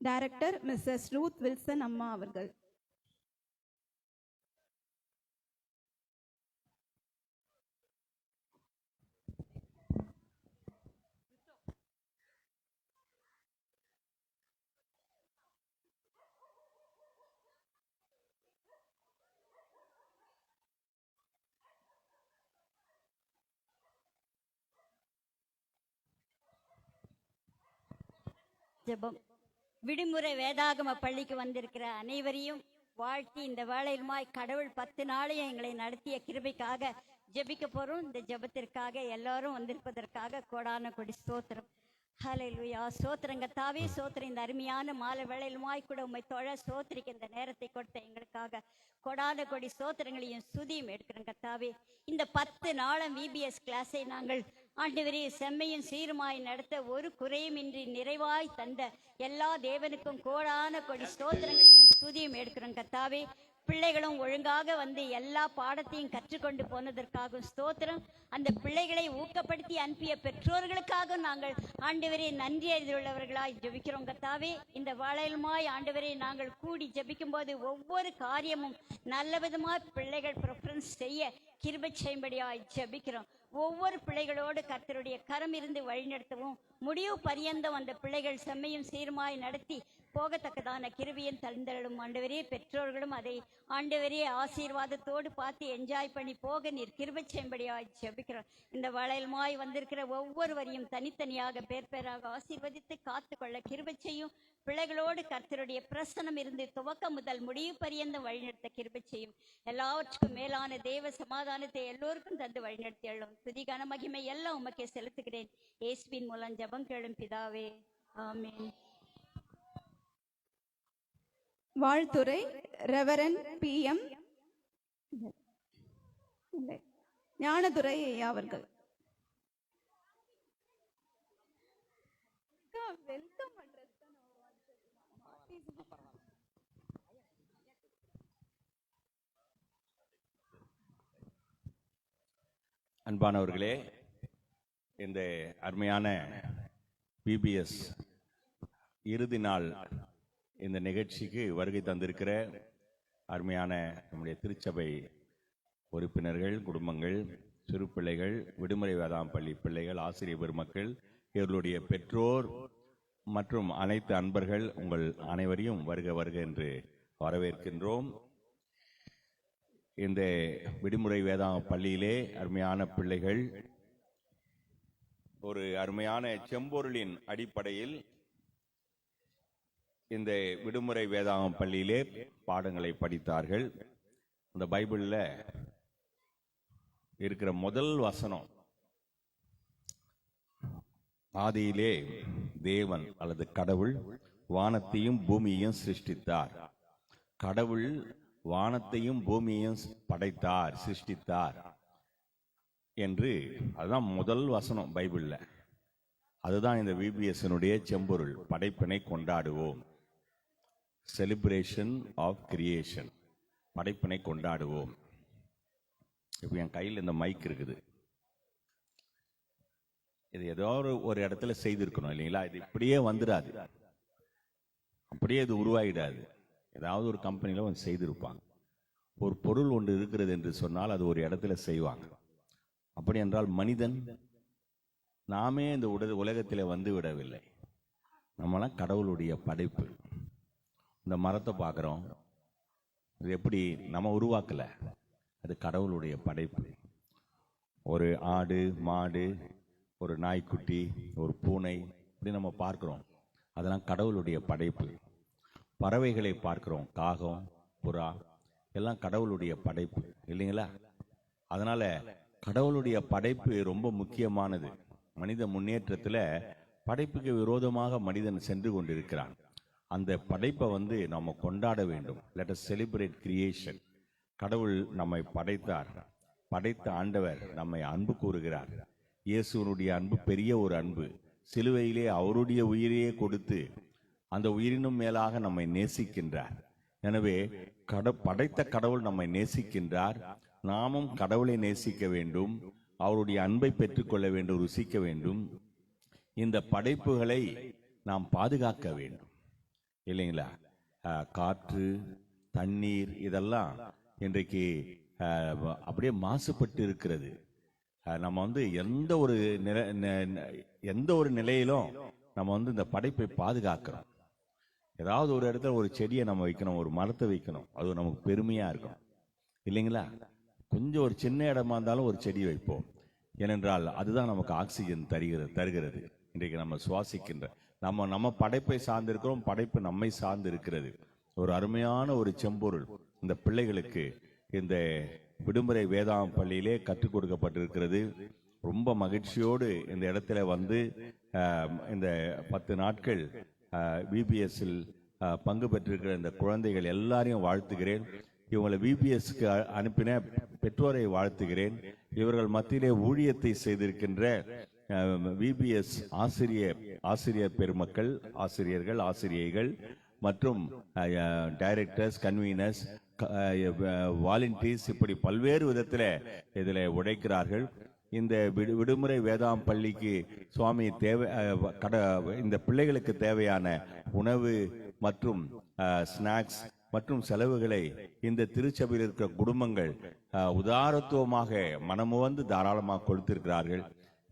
Director Mrs Ruth Wilson அம்மா அவர்கள். ஜெபம். விடுமுறை வேதாகம பள்ளிக்கு வந்திருக்கிற அனைவரையும் வாழ்த்தி இந்த வேளையிலுமாய் கடவுள் 10 நாளையும் எங்களை நடத்திய கிருபைக்காக ஜெபிக்க போறோம். இந்த ஜெபத்திற்காக எல்லாரும் வந்திருப்பதற்காக கோடான கொடி ஸ்தோத்திரம். ஹல்லேலூயா. சோத்திரங்க தாவே சோத்திரம். இந்த அருமையான மாலை வேளையிலுமாய் கூட உம்மை தொழ சோத்திரிக்க இந்த நேரத்தை கொடுத்த எங்களுக்காக கொடான கொடி சோத்திரங்களையும் சுதியும் எடுக்கிறங்க தாவே. இந்த 10 நாளும் விபிஎஸ் கிளாஸை நாங்கள் ஆண்டவரே செம்மையும் சீருமாய் நடத்த ஒரு குறையுமின்றி நிறைவாய் தந்த எல்லா தேவனுக்கும் கோடான கொடி ஸ்தோத்திரங்களையும் ஸ்துதியும் எடுக்கிறோம் கர்த்தாவே. பிள்ளைகளும் ஒழுங்காக வந்து எல்லா பாடத்தையும் கற்றுக்கொண்டு போனதற்காகவும் ஸ்தோத்திரம். அந்த பிள்ளைகளை ஊக்கப்படுத்தி அனுப்பிய பெற்றோர்களுக்காக நாங்கள் ஆண்டவரே நன்றி அறிந்துள்ளவர்களாய் ஜெபிக்கிறோம் கர்த்தாவே. இந்த வாழையிலுமாய் ஆண்டவரே நாங்கள் கூடி ஜெபிக்கும் போது ஒவ்வொரு காரியமும் நல்ல விதமாய் பிள்ளைகள் ப்ரிஃபரன்ஸ் செய்ய கிருபை செய்யும்படியாய் ஜெபிக்கிறோம். ஒவ்வொரு பிள்ளைகளோடு கர்த்தருடைய கரம் இருந்து வழிநடத்தவும் முடிவு பரியந்தம் அந்த பிள்ளைகள் செம்மையும் சீருமாய் நடத்தி போகத்தக்கதான கிருபையும் தந்தருளும் ஆண்டவரே. பெற்றோர்களும் அதை ஆண்டவரே ஆசீர்வாதத்தோடு பார்த்து என்ஜாய் பண்ணி போக நீர் கிருபை செய்யும்படியாய் ஜெபிக்கிறோம். இந்த வளையலுமாய் வந்திருக்கிற ஒவ்வொருவரையும் தனித்தனியாக பேராக ஆசீர்வதித்து காத்து கொள்ள கிருபை செய்யும். பிள்ளைகளோடு கர்த்தருடைய பிரசனம் இருந்து துவக்கம் முதல் முடிவு பரியந்தம் வழிநடத்த கிருபை செய்யும். எல்லாவற்றுக்கும் மேலான தேவ சமாதானத்தை எல்லோருக்கும் தந்து வழிநடத்தி அள்ளும். துதிகான மகிமை எல்லாம் உமக்கே செலுத்துகிறேன். இயேசுவின் மூலம் ஜெபம் கேளும் பிதாவே, ஆமென். வாழ்த்துரை ரெவரன் PM ஞானதுரை அவர்கள். அன்பானவர்களே, இந்த அருமையான பிபிஎஸ் இறுதி நாள் இந்த நிகழ்ச்சிக்கு வருகை தந்திருக்கிற அருமையான நம்முடைய திருச்சபை உறுப்பினர்கள், குடும்பங்கள், சிறு பிள்ளைகள், விடுமுறை வேதாம் பள்ளி பிள்ளைகள், ஆசிரியர் பெருமக்கள், இவர்களுடைய பெற்றோர் மற்றும் அனைத்து அன்பர்கள் உங்கள் அனைவரையும் வருக வருக என்று வரவேற்கின்றோம். இந்த விடுமுறை வேதாம் பள்ளியிலே அருமையான பிள்ளைகள் ஒரு அருமையான செம்பொருளின் அடிப்படையில் இந்த விடுமுறை வேதாகம் பள்ளியிலே பாடங்களை படித்தார்கள். இந்த பைபிள்ல இருக்கிற முதல் வசனம், ஆதியிலே தேவன் அல்லது கடவுள் வானத்தையும் பூமியையும் சிருஷ்டித்தார். கடவுள் வானத்தையும் பூமியையும் படைத்தார், சிருஷ்டித்தார் என்று அதுதான் முதல் வசனம் பைபிள்ல. அதுதான் இந்த விபிஎஸ்னுடைய செம்பொருள், படைப்பினை கொண்டாடுவோம். செலிப்ரேஷன் ஆஃப் கிரியேஷன், படைப்பினை கொண்டாடுவோம். இப்போ என் கையில் இந்த மைக் இருக்குது. இது ஏதோ ஒரு இடத்துல செய்திருக்கணும் இல்லைங்களா? இது இப்படியே வந்துடாது, அப்படியே இது உருவாகிடாது. ஏதாவது ஒரு கம்பெனியில் வந்து செய்திருப்பாங்க. ஒரு பொருள் ஒன்று இருக்கிறது என்று சொன்னால் அது ஒரு இடத்துல செய்வாங்க. அப்படி என்றால் மனிதன் நாமே இந்த உலகத்தில் வந்து விடவில்லை. நம்மளாம் கடவுளுடைய படைப்பு. இந்த மரத்தை பார்க்குறோம், இது எப்படி நம்ம உருவாக்கலை, அது கடவுளுடைய படைப்பு. ஒரு ஆடு, மாடு, ஒரு நாய்க்குட்டி, ஒரு பூனை, இப்படி நம்ம பார்க்குறோம், அதெல்லாம் கடவுளுடைய படைப்பு. பறவைகளை பார்க்குறோம், காகம், புறா, எல்லாம் கடவுளுடைய படைப்பு இல்லைங்களா? அதனால கடவுளுடைய படைப்பு ரொம்ப முக்கியமானது. மனித முன்னேற்றத்தில் படைப்புக்கு விரோதமாக மனிதன் சென்று கொண்டிருக்கிறான். அந்த படைப்பை நம்ம கொண்டாட வேண்டும். Let us celebrate creation. கடவுள் நம்மை படைத்தார். படைத்த ஆண்டவர் நம்மை அன்பு கூறுகிறார். இயேசுனுடைய அன்பு பெரிய ஒரு அன்பு. சிலுவையிலே அவருடைய உயிரையே கொடுத்து அந்த உயிரினும் மேலாக நம்மை நேசிக்கின்றார். எனவே படைத்த கடவுள் நம்மை நேசிக்கின்றார். நாமும் கடவுளை நேசிக்க வேண்டும், அவருடைய அன்பை பெற்றுக்கொள்ள வேண்டும், ருசிக்க வேண்டும். இந்த படைப்புகளை நாம் பாதுகாக்க வேண்டும். இல்லைங்களா? காற்று, தண்ணீர் இதெல்லாம் இன்றைக்கு அப்படியே மாசுபட்டு இருக்கிறது. நம்ம வந்து எந்த ஒரு நிலையிலும் நம்ம வந்து இந்த படைப்பை பாதுகாக்கிறோம். ஏதாவது ஒரு இடத்துல ஒரு செடியை நம்ம வைக்கணும், ஒரு மரத்தை வைக்கணும், அது நமக்கு பெருமையா இருக்கும் இல்லைங்களா? கொஞ்சம் ஒரு சின்ன இடமா இருந்தாலும் ஒரு செடி வைப்போம். ஏனென்றால் அதுதான் நமக்கு ஆக்சிஜன் தருகிறது. இன்றைக்கு நம்ம சுவாசிக்கின்ற நம்ம படைப்பை சார்ந்திருக்கிறோம், படைப்பு நம்மை சார்ந்து இருக்கிறது. ஒரு அருமையான ஒரு செம்பொருள் இந்த பிள்ளைகளுக்கு இந்த விடுமுறை வேதாகம் பள்ளியிலே கற்றுக் கொடுக்கப்பட்டிருக்கிறது. ரொம்ப மகிழ்ச்சியோடு இந்த இடத்துல வந்து இந்த 10 நாட்கள் விபிஎஸ்ஸில் பங்கு பெற்றிருக்கிற இந்த குழந்தைகள் எல்லாரையும் வாழ்த்துகிறேன். இவங்களை விபிஎஸ்க்கு அனுப்பின பெற்றோரை வாழ்த்துகிறேன். இவர்கள் மத்தியிலே ஊழியத்தை செய்திருக்கின்ற விபிஎஸ் ஆசிரியர் பெருமக்கள், ஆசிரியைகள் மற்றும் டைரக்டர்ஸ், கன்வீனர்ஸ், வாலண்டியர்ஸ், இப்படி பல்வேறு விதத்தில் இதில் உழைக்கிறார்கள். இந்த விடுமுறை வேதாகம் பள்ளிக்கு சுவாமி இந்த பிள்ளைகளுக்கு தேவையான உணவு மற்றும் ஸ்நாக்ஸ் மற்றும் செலவுகளை இந்த திருச்சபையில் இருக்கிற குடும்பங்கள் உதாரத்துவமாக மனமுவந்து தாராளமாக கொடுத்திருக்கிறார்கள்.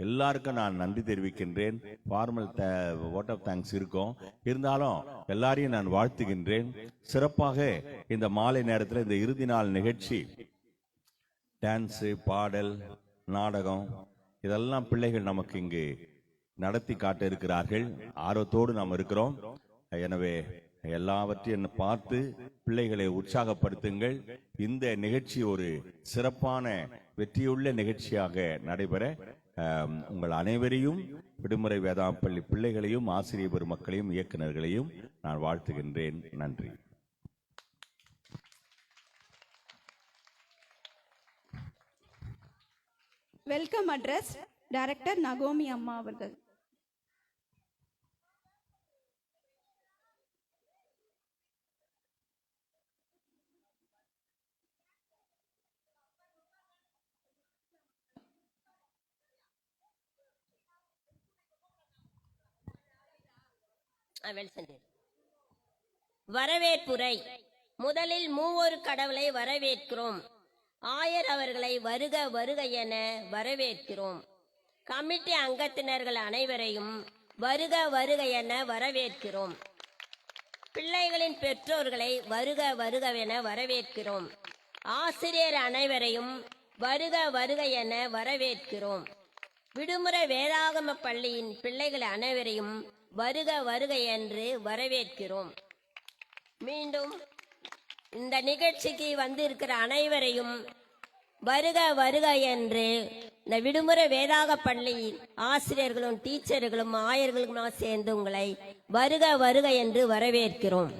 எல்லாருக்கும் நான் நன்றி தெரிவிக்கின்றேன். ஃபார்மல் வோட் ஆஃப் தேங்க்ஸ் இருக்கும், இருந்தாலும் எல்லாரையும் நான் வாழ்த்துகின்றேன். சிறப்பாக இந்த மாலை நேரத்தில் இந்த இறுதி நாள் நிகழ்ச்சி, டான்ஸு, பாடல், நாடகம் இதெல்லாம் பிள்ளைகள் நமக்கு இங்கு நடத்தி காட்ட இருக்கிறார்கள். ஆர்வத்தோடு நாம் இருக்கிறோம். எனவே எல்லாவற்றையும் பார்த்து பிள்ளைகளை உற்சாகப்படுத்துங்கள். இந்த நிகழ்ச்சி ஒரு சிறப்பான வெற்றியுள்ள நிகழ்ச்சியாக நடைபெற உங்கள் அனைவரையும், விடுமுறை வேதாகம் பள்ளி பிள்ளைகளையும், ஆசிரியர் பெருமக்களையும், இயக்குநர்களையும் நான் வாழ்த்துகின்றேன். நன்றி. வெல்கம் அட்ரஸ் டைரக்டர் நகோமி அம்மா அவர்கள். வரவேற்புரை. முதலில் மூவொரு கடவுளை வரவேற்கிறோம். ஆயர் அவர்களை வருக வருக என வரவேற்கிறோம். கமிட்டி அங்கத்தினர்கள் அனைவரையும் வருக வருக என வரவேற்கிறோம். பிள்ளைகளின் பெற்றோர்களை வருக வருக என வரவேற்கிறோம். ஆசிரியர் அனைவரையும் வருக வருக என வரவேற்கிறோம். விடுமுறை வேதாகம பள்ளியின் பிள்ளைகள் அனைவரையும் வருக வருக என்று வரவேற்கிறோம். மீண்டும் இந்த நிகழ்ச்சிக்கு வந்திருக்கிற அனைவரையும் வருக வருக என்று இந்த விடுமுறை வேதாக பள்ளி ஆசிரியர்களும் டீச்சர்களும் ஆயர்களும் சேர்ந்து உங்களை வருக வருக என்று வரவேற்கிறோம்.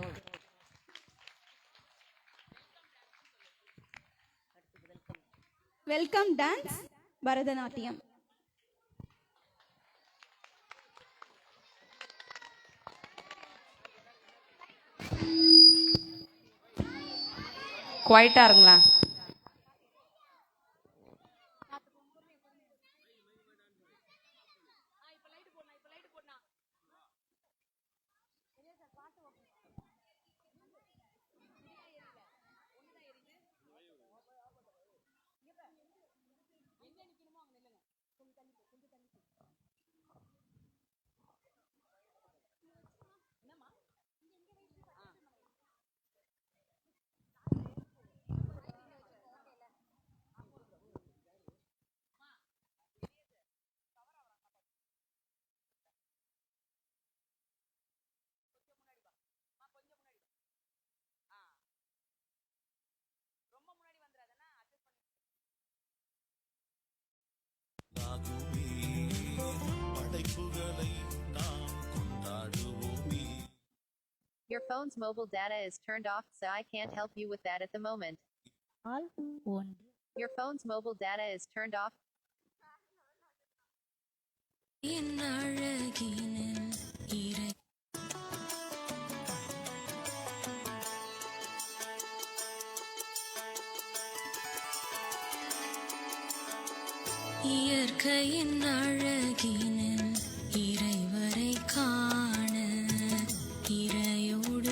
Welcome dance Bharatanatyam. குவைட்டா இருங்களா? Your phone's mobile data is turned off, so I can't help you with that at the moment. Your phone's mobile data is turned off. இயற்கையின் அழகினில் இறைவரை காண இறையோடு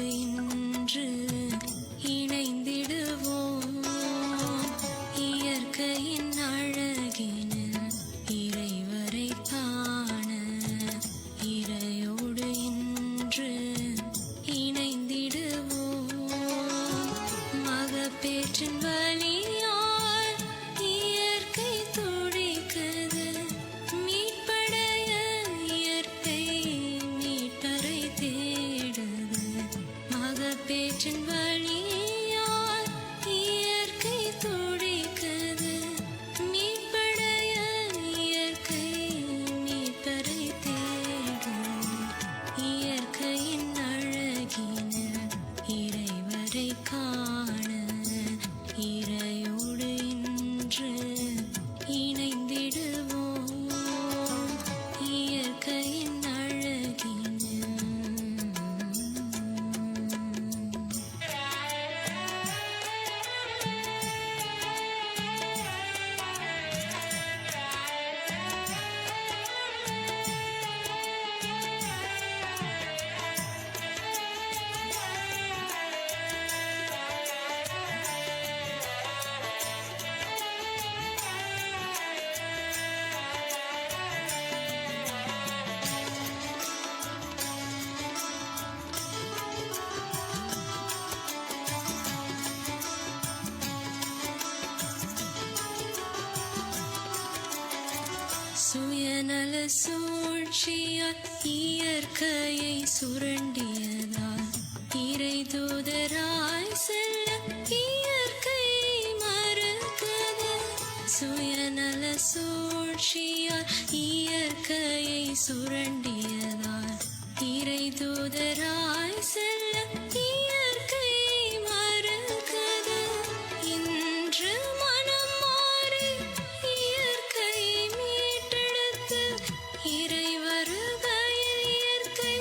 சுயநல சூழ்ச்சியால் இயற்கையை சுரண்டியதால் இறை தூதராய் செல்ல இயற்கை மறுக்குது. சுயநல சூழ்ச்சியால் இயற்கையை சுரண்டியதால் இறை தூதராய் செல்ல இயற்கை மறுக்குது. இன்று மனம் மாறி இயற்கை மீட்டெடுத்து இறை வருகையில் இயற்கை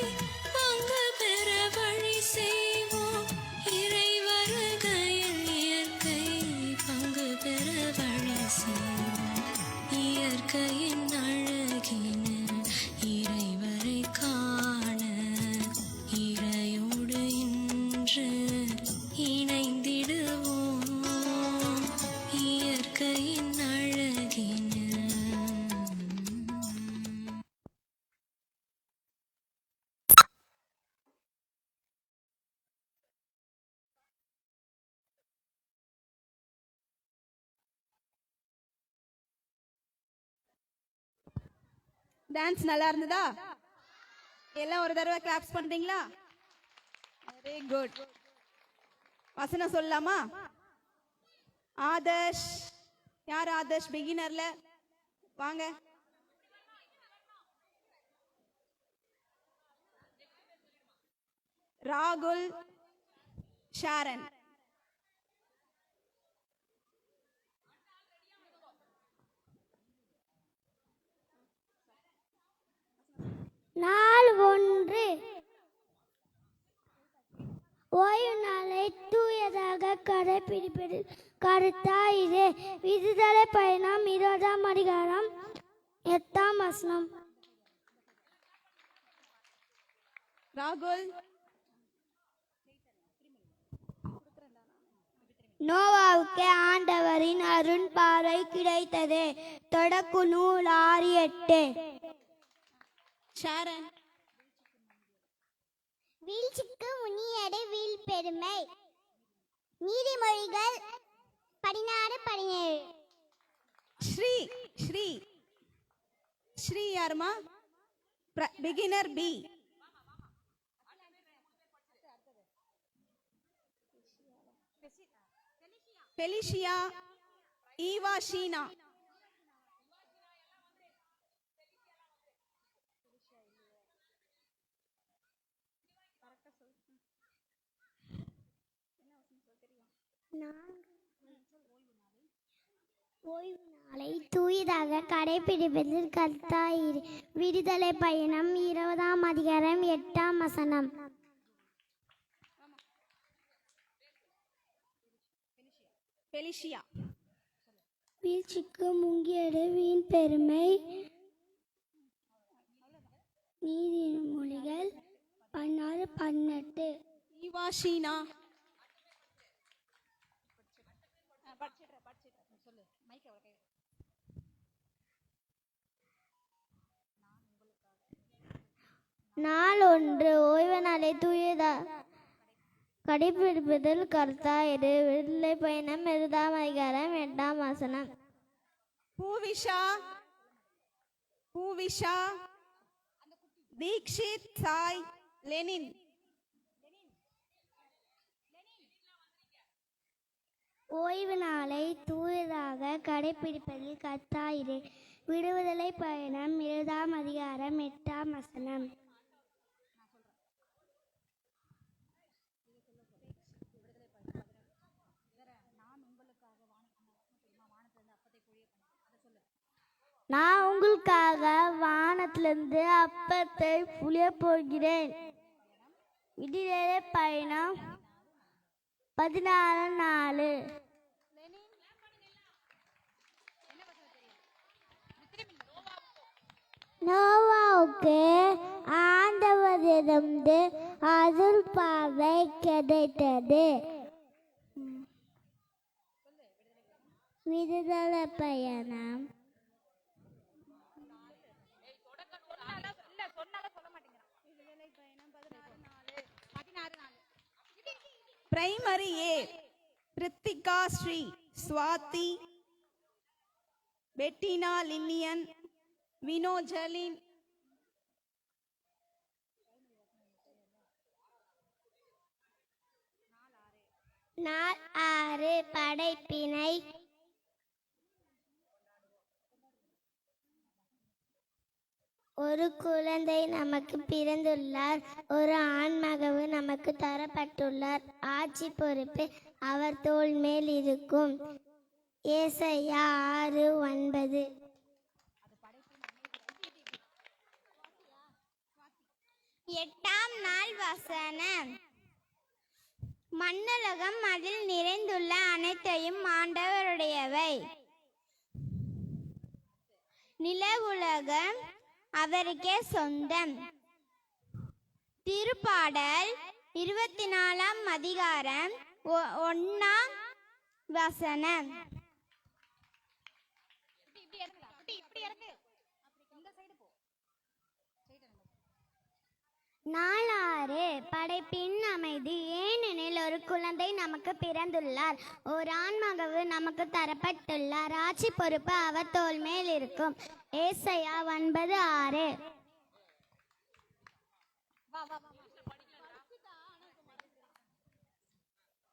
பங்கு பெற வழி செய்வோம். இறை வருகையில் இயற்கை பங்கு பெற வழி செய்வோம். இயற்கையின் அழகினில் இறைவரை காண இறையோடு இன்று இணைந்திடுவோம். இயற்கையின் அழகினில் டான்ஸ் நல்லா இருந்ததா? எல்லாம் ஒரு தடவை கிளாப்ஸ் பண்றீங்களா? Very good. வசனம் சொல்லலாமா? ஆதர்ஷ், யார் ஆதர்ஷ் பிகினர்ல? வாங்க. ராகுல், ஷாரன். நாள் 1 ஓய்வு நாளை தூயதாக கடைபிடிப்பது கருத்தாயிரு. விடுதலை பயணம் 20ஆம் அதிகாரம் 8ஆம் வசனம். ராகுல். நோவாவுக்கு ஆண்டவரின் அருண் பார்வை கிடைத்தது. தொடக்கு நூல் 6:8. ஷாரன். வீழ்ச்சிக்கு முனியடை வீழ் பெருமை. நீதிமொழிகள் 16:17. ஸ்ரீ. ஸ்ரீ. ஸ்ரீ யாருமா? Beginner B. Felicia. Eva Sheena. ஓய்வு நாளை தூயதாக கடைபிடிப்பதில் கருத்தாயிரு. விடுதலை பயணம் 20ஆம் அதிகாரம் 8ஆம் வசனம். பெலிஷியா. வீழ்ச்சிக்கு முங்கியடு வீண் பெருமை. நீதிமொழிகள் 16:18. ஈவா ஷீனா. நாள் 1 ஓய்வு நாளை தூயதாக கடைபிடிப்பதில் கருத்தாயிரு. விடுதலை பயணம் 20ஆம் அதிகாரம் 8ஆம் வசனம். பூவிஷா. பூவிஷா. தீக்ஷித். சாய். லெனின். ஓய்வு நாளை தூயதாக கடைபிடிப்பதில் கருத்தாயிரு. விடுதலை பயணம் 20ஆம் அதிகாரம் 8ஆம் வசனம். நான் உங்களுக்காக வானத்திலிருந்து அப்பத்தை புளிய போகிறேன். விடுதலை பயணம் 16:4. நோவாவுக்கு ஆண்டவரிடமிருந்து அருள் பார்வை கிடைத்தது. விடுதலை பயணம் பிரைமரி ஏ. ரித்திகா ஸ்ரீ. ஸ்வாதி. பெட்டினா லில்லியன். வினோ ஜலீன், நாள் 6 படைப்பினை. ஒரு குழந்தை நமக்கு பிறந்துள்ளார், ஒரு ஆண்மகவு நமக்கு தரப்பட்டுள்ளார், ஆட்சி பொறுப்பு அவர் தோள் மேல் இருக்கும். ஏசாயா 6:9. 8ஆம் நாள் வசனம். மண்ணுலகம் அதில் நிறைந்துள்ள அனைத்தையும் ஆண்டவருடையவை, நில உலகம் அவருக்கே சொந்தம். திருப்பாடல் 24ஆம் அதிகாரம் 1ஆம் வசனம். நாள் 6 படைப்பின் அமைதி. ஏனெனில் ஒரு குழந்தை நமக்கு பிறந்துள்ளார், ஒரு ஆண்மகவு நமக்கு தரப்பட்டுள்ளார், ஆட்சி பொறுப்பு அவர் தோள் மேல் இருக்கும். ஏசாயா 9:6.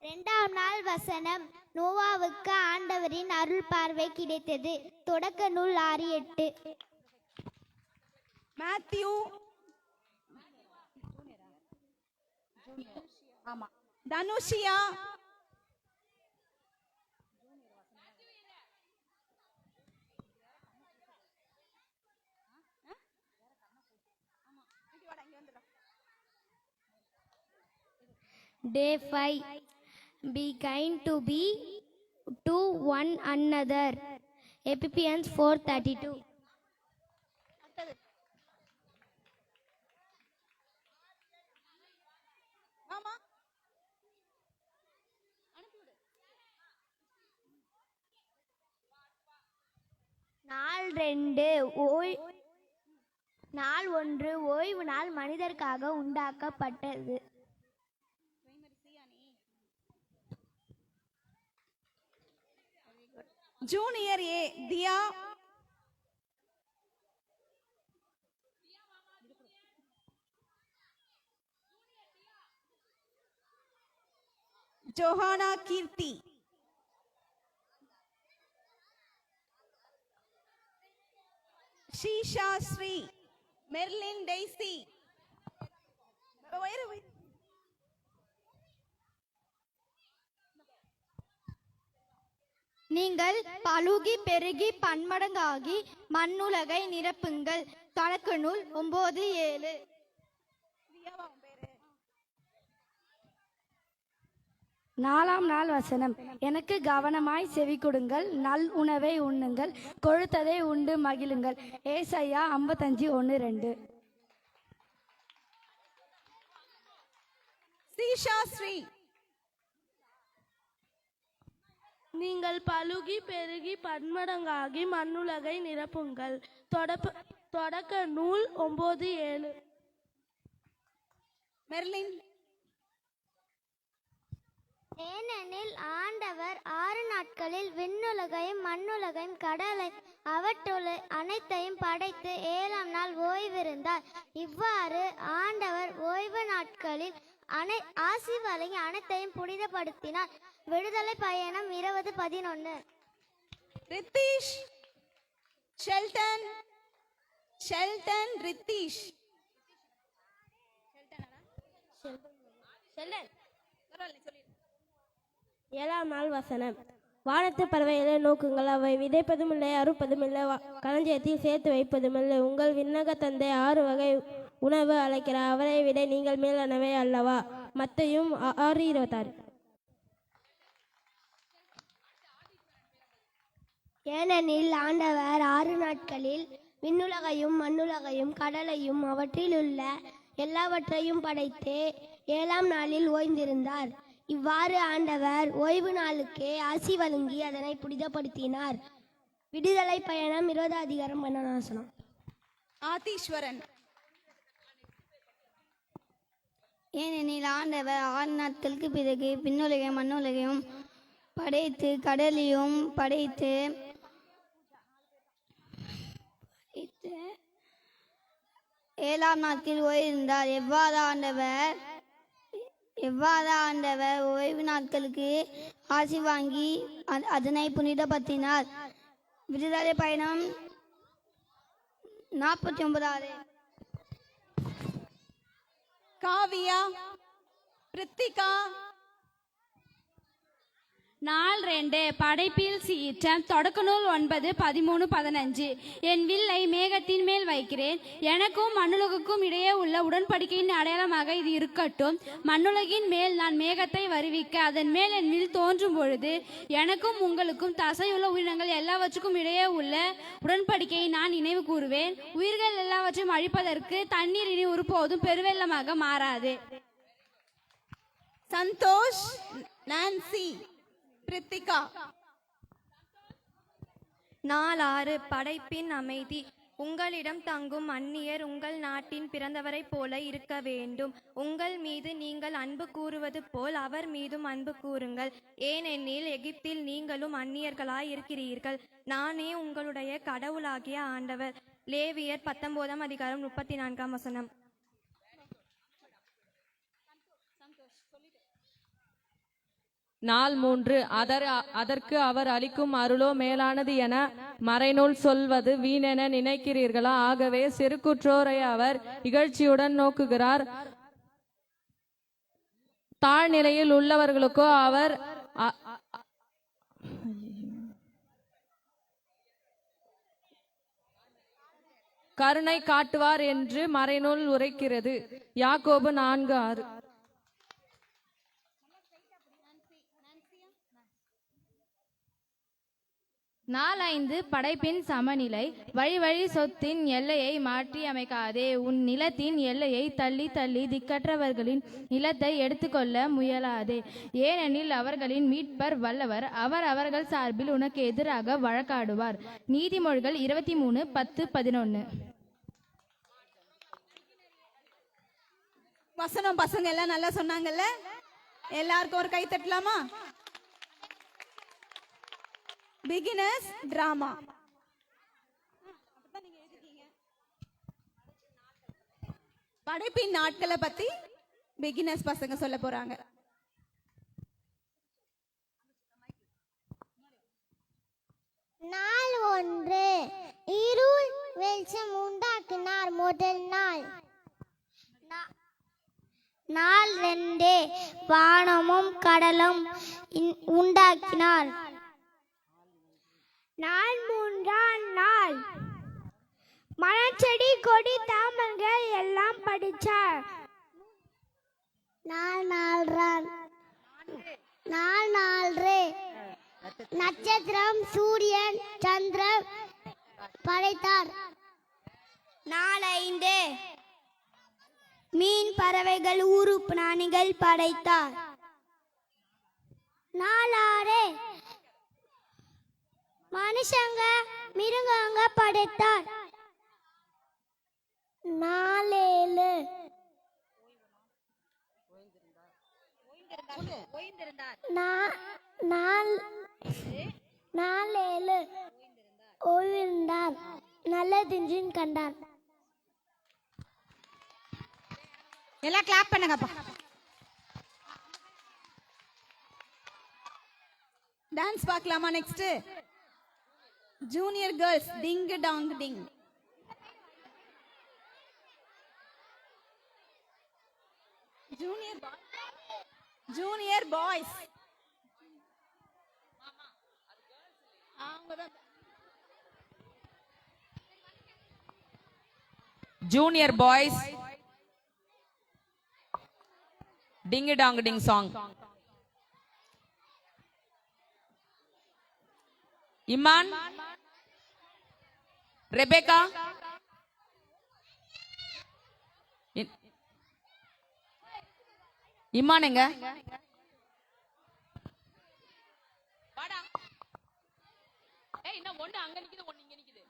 2ஆம் நாள் வசனம். நோவாவுக்கு ஆண்டவரின் அருள் பார்வை கிடைத்தது. தொடக்க நூல் 6:8. மேத்யூ, ஆமா, Dhanushiya, Day 5. Be kind to one another. Ephesians 4:32. ஆமா, நாள் 2 நாள் 1 ஓய்வு நாள் மனிதருக்காக உண்டாக்கப்பட்டது. ஜூனியர் ஏ தியா, ஜோஹானா கீர்த்தி, ஷீஷா ஸ்ரீ, மெர்லின் டெய்சி. நீங்கள் பலுகி பெருகி பன்மடங்காகி மண்ணுலகை நிரப்புங்கள். தொடக்க நூல் 9:7. நாலாம் நாள் வசனம். எனக்கு கவனமாய் செவி கொடுங்கள், நல் உணவை உண்ணுங்கள், கொழுத்ததை உண்டு மகிழுங்கள். ஏசாயா 55:1-2. சீஷா ஸ்ரீ, நீங்கள் பலுகி பெருகி பன்மடங்காகி மண்ணுலகை நிரப்புங்கள். தொடக்க நூல் 9:7. மெர்லின். ஏனெனில் ஆண்டவர் 6 நாட்களில் விண்ணுலகையும் மண்ணுலகையும் கடலை அவற்றுள்ள அனைத்தையும் படைத்து 7ஆம் நாள் ஓய்விருந்தார். இவ்வாறு ஆண்டவர் ஓய்வு நாட்களில் ஆசி வழங்கி அனைத்தையும் புனிதப்படுத்தினார். விடுதலை பயணம் 20:11. ரித்தீஷ், ஷெல்டன், ரித்தீஷ். 7ஆம் நாள் வசனம். வானத்து பறவைகளை நோக்குங்கள், அவை விதைப்பதும் இல்லை, அறுப்பதும் இல்லை, களஞ்சியத்தில் சேர்த்து வைப்பதும் இல்லை. உங்கள் விண்ணக தந்தை 6 வகை உணவு அழைக்கிறார், அவரை விட நீங்கள் மேலானவை அல்லவா? மத்தேயு 6:26. ஏனெனில் ஆண்டவர் 6 நாட்களில் விண்ணுலகையும் மண்ணுலகையும் கடலையும் அவற்றிலுள்ள எல்லாவற்றையும் படைத்து 7ஆம் நாளில் ஓய்ந்திருந்தார். இவ்வாறு ஆண்டவர் ஓய்வு நாளுக்கு ஆசி வழங்கி அதனை புனிதப்படுத்தினார். விடுதலை பயணம் 20:12. ஆதீஸ்வரன். ஏனெனில் ஆண்டவர் 6 நாட்களுக்கு பிறகு விண்ணுலகையும் மண்ணுலகையும் படைத்து கடலையும் படைத்து 7ஆம் நாட்களில் ஓய்ந்திருந்தார். எவ்வாறு ஆண்டவர் ஓய்வு நாட்களுக்கு ஆசி வாங்கி அதனை புனிதப்படுத்தினார். விடுதலை பயணம் 49. காவியா, பிரித்திகா. நாள் 2 படைப்பில் சீற்றம். தொடக்க நூல் 9:13-15. என் வில்லை மேகத்தின் மேல் வைக்கிறேன், எனக்கும் மண்ணுலகுக்கும் இடையே உள்ள உடன்படிக்கையின் அடையாளமாக இது இருக்கட்டும். மண்ணுலகின் மேல் நான் மேகத்தை வருவிக்க அதன் மேல் என் வில் தோன்றும் பொழுது எனக்கும் உங்களுக்கும் தசையுள்ள உயிரினங்கள் எல்லாவற்றுக்கும் இடையே உள்ள உடன்படிக்கையை நான் நினைவு கூறுவேன். உயிர்கள் எல்லாவற்றையும் அழிப்பதற்கு தண்ணீர் இனி ஒருபோதும் பெருவெள்ளமாக மாறாது. சந்தோஷ், நான்சி, பிரித்திகா. நாள் 6 படைப்பின் அமைதி. உங்களிடம் தங்கும் அந்நியர் உங்கள் நாட்டின் பிறந்தவரைப் போல இருக்க வேண்டும். உங்கள் மீது நீங்கள் அன்பு கூறுவது போல் அவர் மீதும் அன்பு கூறுங்கள். ஏனெனில் எகிப்தில் நீங்களும் அந்நியர்களாய் இருக்கிறீர்கள். நானே உங்களுடைய கடவுளாகிய ஆண்டவர். லேவியர் 19:34. நாள் 3 அதற்கு அவர் அளிக்கும் அருளோ மேலானது என மறைநூல் சொல்வது வீணென நினைக்கிறீர்களா? ஆகவே சிறுகுற்றோரை அவர் இகழ்ச்சியுடன் நோக்குகிறார். தாழ்நிலையில் உள்ளவர்களுக்கோ அவர் கருணை காட்டுவார் என்று மறைநூல் உரைக்கிறது. யாக்கோபு 4:6. நாள் 5 படைப்பின் சமநிலை. வழி வழி சொத்தின் எல்லையை மாற்றி அமைக்காதே. உன் நிலத்தின் எல்லையை தள்ளி தள்ளி திக்கற்றவர்களின் நிலத்தை எடுத்துக்கொள்ள முயலாதே. ஏனெனில் அவர்களின் மீட்பர் வல்லவர், அவர் அவர்கள் சார்பில் உனக்கு எதிராக வழக்காடுவார். நீதிமொழிகள் 23:10-11. வசனம் பசங்க எல்லாம் நல்லா சொன்னாங்கல்ல? எல்லாருக்கும் ஒரு கை தட்டலாமா? Beginners drama. படைப்பின் நாட்களை பத்தி பிகினர்ஸ் பசங்க சொல்ல போறாங்க. நாள் 1 இருள் வெளிச்சம் உண்டாக்கினார். முதல் நாள். நாள் 2 வானமும் கடலும் உண்டாக்கினார். நாள் 3ஆம் நாள் மரச்செடி கொடி தாமரைகள் எல்லாம் படிச்சார். நாள் 4 நட்சத்திரம் சூரியன் சந்திரன் படைத்தார். நாள் 5 மீன் பறவைகள் ஊரு பிராணிகள் படைத்தார். நாள் 6 மனுஷங்க மிருகங்க படைத்தார். நாள் 7 ஓய்விருந்தார், நல்லதென்றும் கண்டார். எல்லாம் கிளாப் பண்ணுங்கப்பா. டான்ஸ் பார்க்கலாமா? Next junior girls ding dong ding. Junior boys. Junior boys ding dong ding song. Iman, Rebecca, Iman எங்க? ஒண்ணு அங்க நிக்குது, ஒண்ணு இங்க நிக்குது.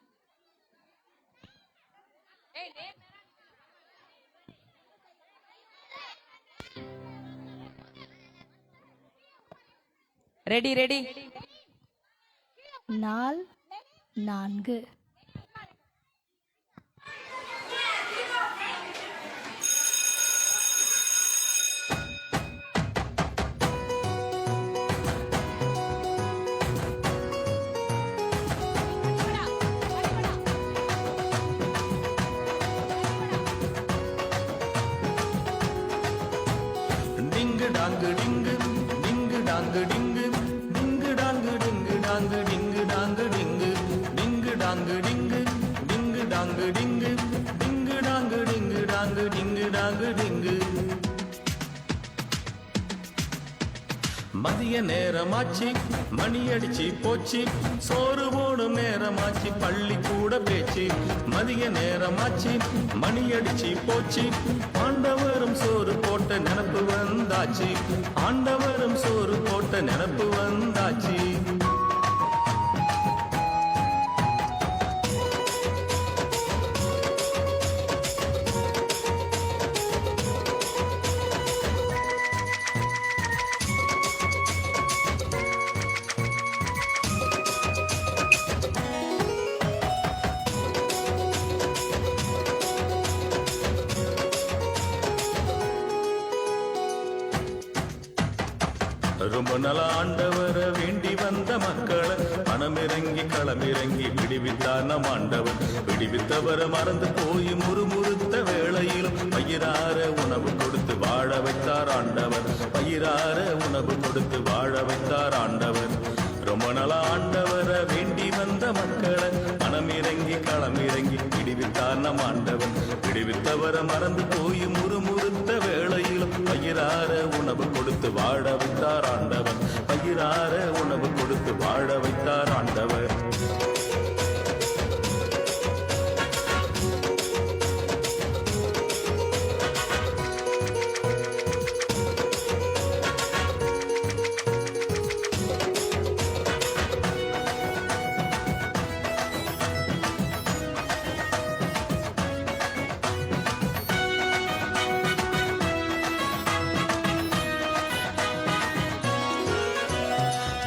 Ready ready. நாள் 4 டாங்கு டிங்கு டிங்கு டாங்கு டிங்கு டாங்கு டிங்கு டாங்கு டிங்கு டிங்கு டாங்கு டிங்கு டிங்கு டாங்கு டிங்கு டிங்கு டாங்கு டிங்கு டாங்கு டிங்கு டாங்கு டிங்கு. மதிய நேரமாச்சு மணி அடிச்சு போச்சு சோறு போடும் நேரமாச்சு பள்ளி கூட பேச்சு. மதிய நேரமாச்சு மணி அடிச்சு போச்சு ஆண்டவரும் சோறு போட்ட நினப்பு வந்தாச்சு. ஆண்டவரும் சோறு போட்ட நினப்பு வந்தாச்சு. ரொம்ப நல ஆண்டவர வேண்டி வந்த மக்களை மனமிறங்கி களமிறங்கி விடுவித்தார் நம் ஆண்டவர். விடுவித்தவர மறந்து போய் முறுமுறுத்த வேளையிலும் பயிரார உணவு கொடுத்து வாழ வைத்தார் ஆண்டவர். பயிரார உணவு கொடுத்து வாழ வைத்தார் ஆண்டவர். ரொம்ப நல ஆண்டவர வேண்டி வந்த மக்களை மனமிறங்கி களமிறங்கி விடுவித்தார் நம் ஆண்டவர். விடுவித்தவர மறந்து போய் முறுமுறுத்த வேளையிலும் பயிரார உணவு கொடுத்து வாழ வைத்தார் ஆண்டவர். பயிரார உணவு கொடுத்து வாழ வைத்தார் ஆண்டவர்.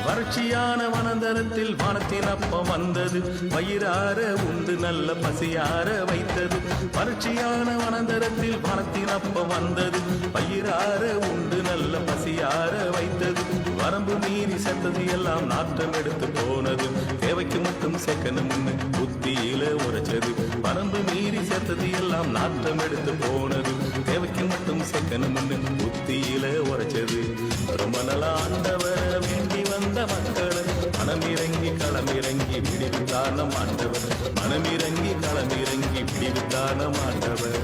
வறட்சியான வனந்தரத்தில் வானத்தின் அப்பம் வந்தது வயிறார உண்டு நல்ல பசியார வைத்தது. வறட்சியான வனந்தரத்தில் வானத்தின் அப்பம் வந்தது வயிறார உண்டு நல்ல பசியார வைத்தது. வரம்பு மீறி செத்தது எல்லாம் நாற்றம் எடுத்து போனது. தேவைக்கு மட்டும் செக்கணும்னு புத்தியில உரைச்சது. வரம்பு மீறி செத்தது எல்லாம் நாற்றம் எடுத்து போனது. தேவைக்கு மட்டும் செக்கணும்னு புத்தியில உரைச்சது. ரொம்ப நல்ல ஆண்டவர வேண்டி வந்த மக்களை மனமிறங்கி களமிறங்கி விடுவித்தார் நம் ஆண்டவர். மனமிறங்கி களமிறங்கி விடுவித்தார் நம் ஆண்டவர்.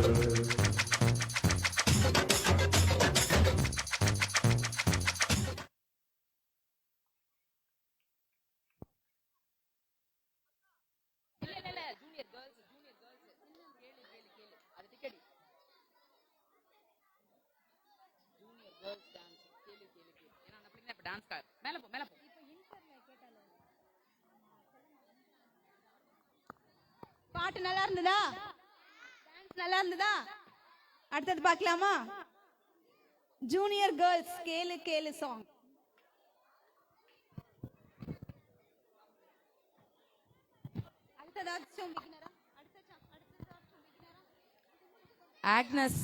பாட்டு நல்லா இருந்ததா? டான்ஸ் நல்லா இருந்ததா? அடுத்தது பார்க்கலாமா? ஜூனியர் கேர்ள்ஸ் கேளு கேளு சாங். அடுத்ததாச்சும் ஆக்னஸ்.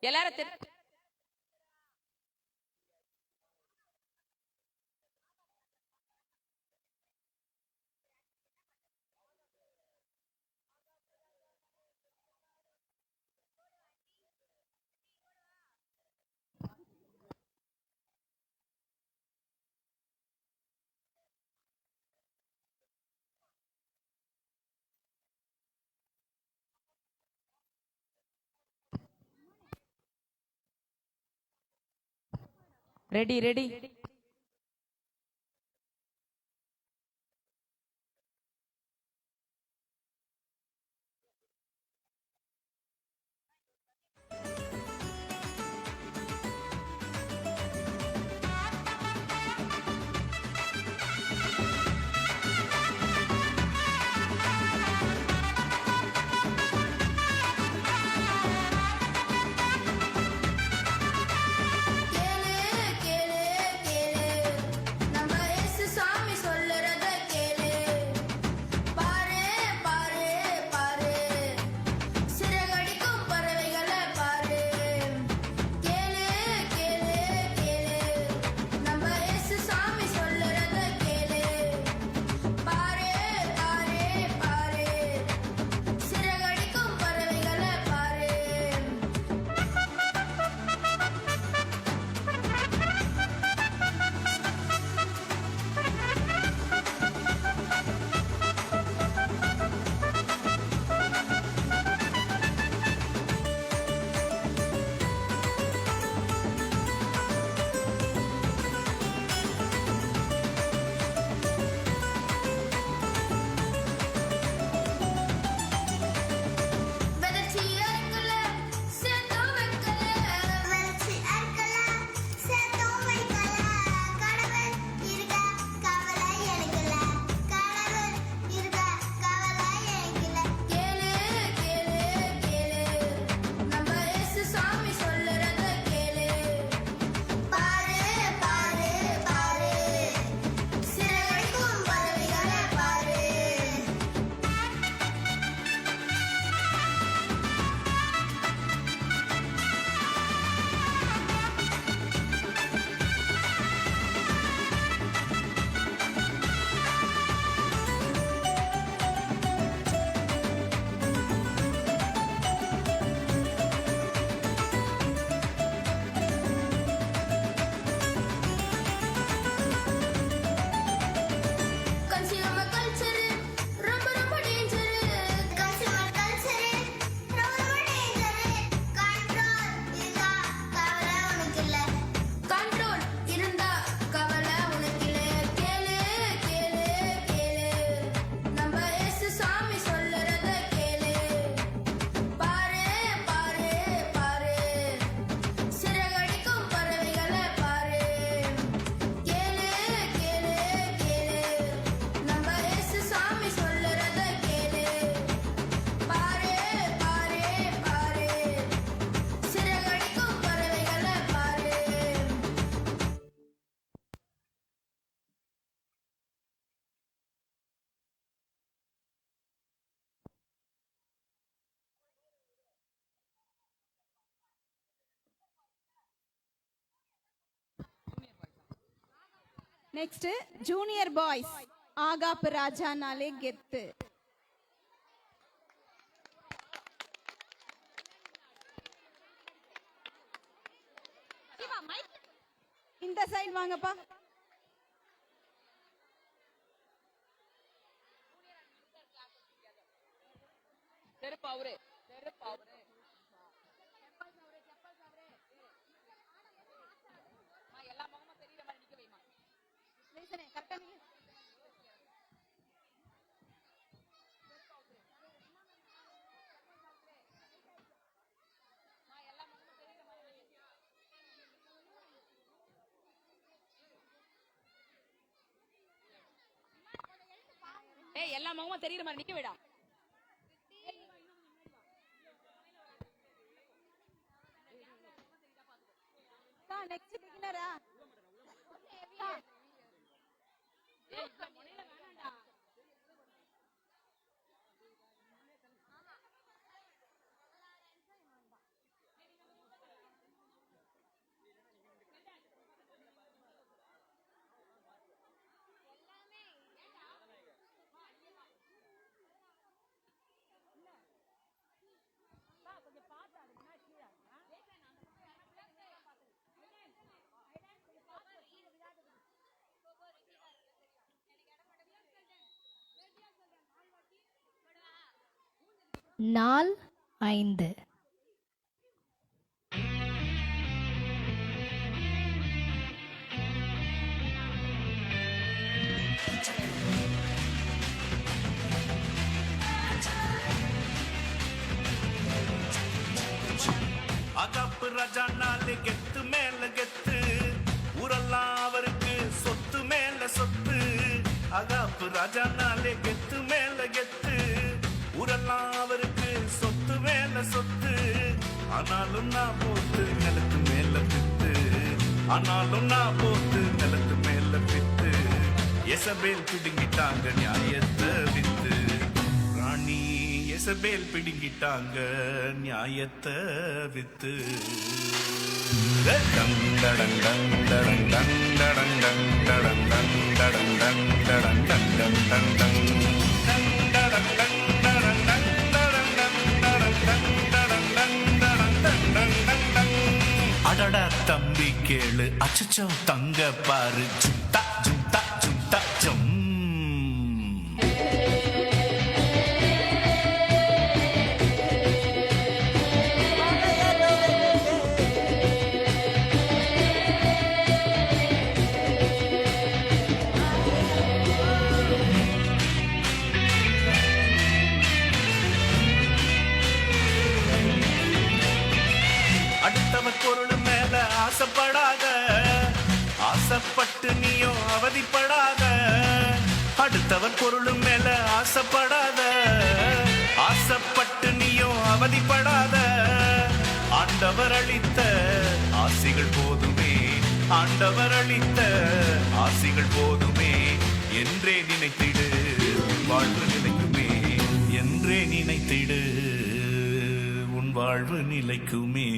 எல்லாரும் ready ready. Next junior boys ஆகாப்பு ராஜானாலே கெத்து. இந்த சைடு வாங்கப்பா. எல்லா முகமும் தெரியுற மாதிரி நிக்க விடா. நெக்ஸ்ட் பிகினரா? நாள் 5. அகப்பு ராஜா நாளே கெத்து மேல கெத்து, ஊரெல்லாம் அவருக்கு சொத்து மேல சொத்து. அகப்பு ராஜா நாளே கெத்து மேல கெத்து, ஊரெல்லாம் அவருக்கு சொத்து மேல சொத்து. ஆனாலும் நான் போத்து நிலத்து மேல பித்து, ஆனாலும் நான் போத்து நிலத்து மேல பித்து. எசபேல் பிடுங்கிட்டாங்க நியாயத்தை வித்து, ராணி எசபேல் பிடுங்கிட்டாங்க நியாயத்தை வித்து. டங் டடங் டங் டடங் டங் டடங் டங் டடங் டங் டடங் டங் டடங் டங் டங் டங் டங் டங் டடங் டங் டடங் டங் டடங் டங் டடங் டங் டடங் டங் டடங் டங் டங் டங் டங். அடடா தம்பி கேளு அச்சச்சோ தங்க பாரு ஜும்தா ஜும்தா ஜும்தா ஜும். அடுத்தவர் பொருள் மேல ஆசைப்படாத, ஆசைப்பட்டு நீயும் அவதிப்படாத. அடுத்தவர் பொருள் மேல ஆசைப்படாத, ஆசைப்பட்டு நீயும் அவதிப்படாத. ஆண்டவர் அளித்த ஆசிகள் போதுமே, ஆண்டவர் அளித்த ஆசிகள் போதுமே. என்றே நினைத்திடு வாழ்வு நிலைக்குமே, என்றே நினைத்திடு வாழ்வு நிலைக்குமே.